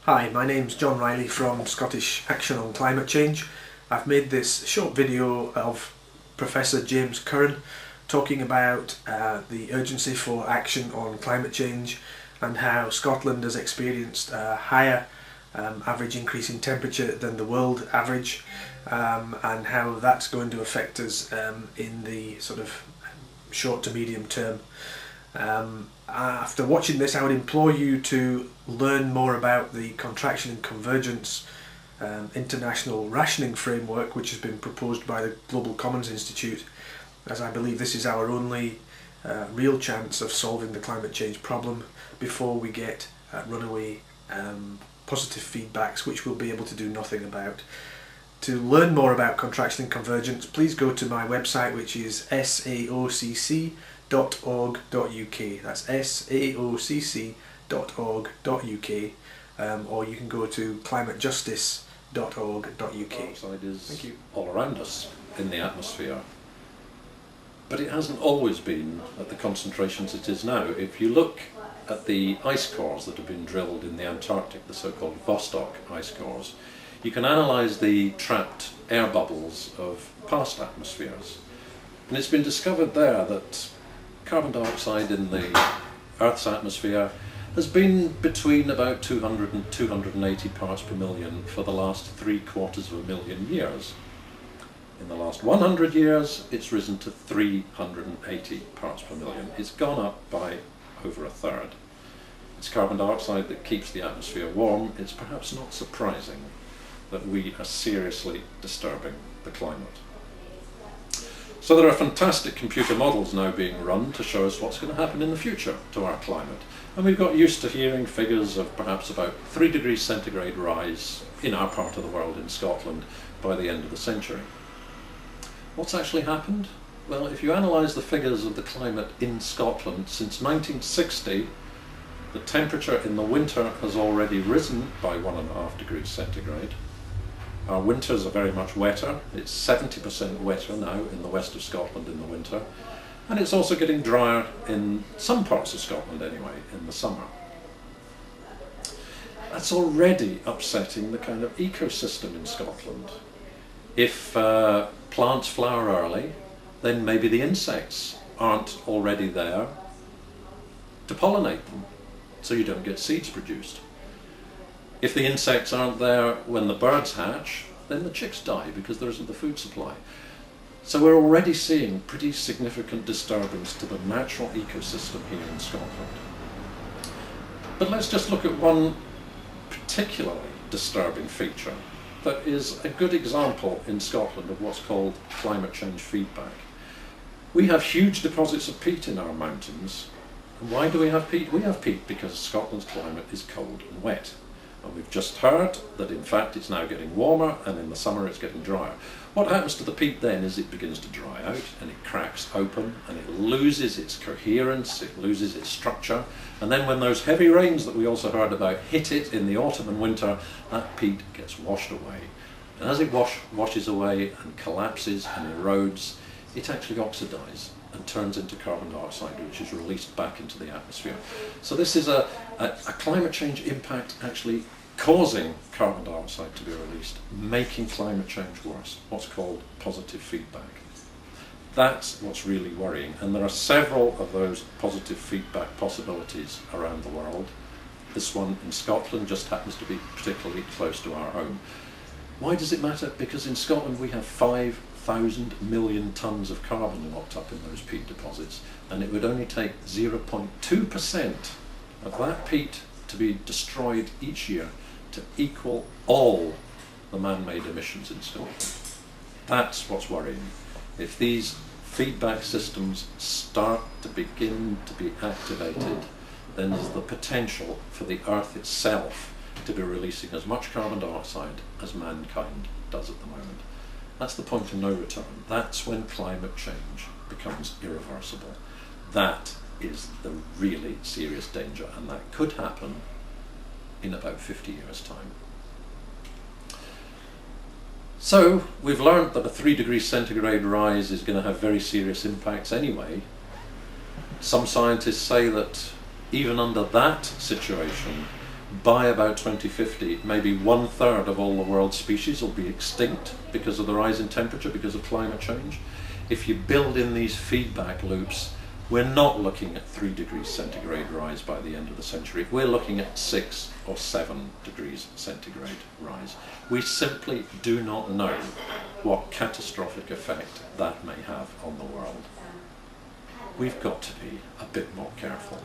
Hi, my name's John Riley from Scottish Action on Climate Change. I've made this short video of Professor James Curran talking about the urgency for action on climate change and how Scotland has experienced a higher average increase in temperature than the world average, and how that's going to affect us in the sort of short to medium term. After watching this, I would implore you to learn more about the Contraction and Convergence international rationing framework, which has been proposed by the Global Commons Institute, as I believe this is our only real chance of solving the climate change problem before we get runaway positive feedbacks which we'll be able to do nothing about. To learn more about contraction and convergence, please go to my website, which is saocc.org.uk. That's saocc.org.uk, or you can go to climatejustice.org.uk. Dioxide is all around us in the atmosphere, but it hasn't always been at the concentrations it is now. If you look at the ice cores that have been drilled in the Antarctic, the so-called Vostok ice cores, you can analyse the trapped air bubbles of past atmospheres. And it's been discovered there that carbon dioxide in the Earth's atmosphere has been between about 200 and 280 parts per million for the last 750,000 years. In the last 100 years, it's risen to 380 parts per million. It's gone up by over a third. It's carbon dioxide that keeps the atmosphere warm. It's perhaps not surprising that we are seriously disturbing the climate. So there are fantastic computer models now being run to show us what's going to happen in the future to our climate. And we've got used to hearing figures of perhaps about 3 degrees centigrade rise in our part of the world, in Scotland, by the end of the century. What's actually happened? Well, if you analyse the figures of the climate in Scotland since 1960, the temperature in the winter has already risen by 1.5 degrees centigrade. Our winters are very much wetter. It's 70% wetter now in the west of Scotland in the winter, and it's also getting drier in some parts of Scotland anyway in the summer. That's already upsetting the kind of ecosystem in Scotland. If plants flower early, then maybe the insects aren't already there to pollinate them, so you don't get seeds produced. If the insects aren't there when the birds hatch, then the chicks die because there isn't the food supply. So we're already seeing pretty significant disturbance to the natural ecosystem here in Scotland. But let's just look at one particularly disturbing feature that is a good example in Scotland of what's called climate change feedback. We have huge deposits of peat in our mountains. And why do we have peat? We have peat because Scotland's climate is cold and wet. And we've just heard that in fact it's now getting warmer, and in the summer it's getting drier. What happens to the peat then is it begins to dry out and it cracks open and it loses its coherence, it loses its structure, and then when those heavy rains that we also heard about hit it in the autumn and winter, that peat gets washed away. And as it washes away and collapses and erodes, it actually oxidises and turns into carbon dioxide, which is released back into the atmosphere. So this is a climate change impact actually causing carbon dioxide to be released, making climate change worse, what's called positive feedback. That's what's really worrying, and there are several of those positive feedback possibilities around the world. This one in Scotland just happens to be particularly close to our home. Why does it matter? Because in Scotland we have 5,000 million tonnes of carbon locked up in those peat deposits, and it would only take 0.2% of that peat to be destroyed each year to equal all the man-made emissions in Scotland. That's what's worrying. If these feedback systems start to begin to be activated, then there's the potential for the Earth itself to be releasing as much carbon dioxide as mankind does at the moment. That's the point of no return. That's when climate change becomes irreversible. That is the really serious danger, and that could happen in about 50 years' time. So we've learned that a 3 degrees centigrade rise is going to have very serious impacts anyway. Some scientists say that even under that situation, by about 2050, maybe 1/3 of all the world's species will be extinct because of the rise in temperature, because of climate change. If you build in these feedback loops, we're not looking at 3 degrees centigrade rise by the end of the century. We're looking at 6 or 7 degrees centigrade rise. We simply do not know what catastrophic effect that may have on the world. We've got to be a bit more careful.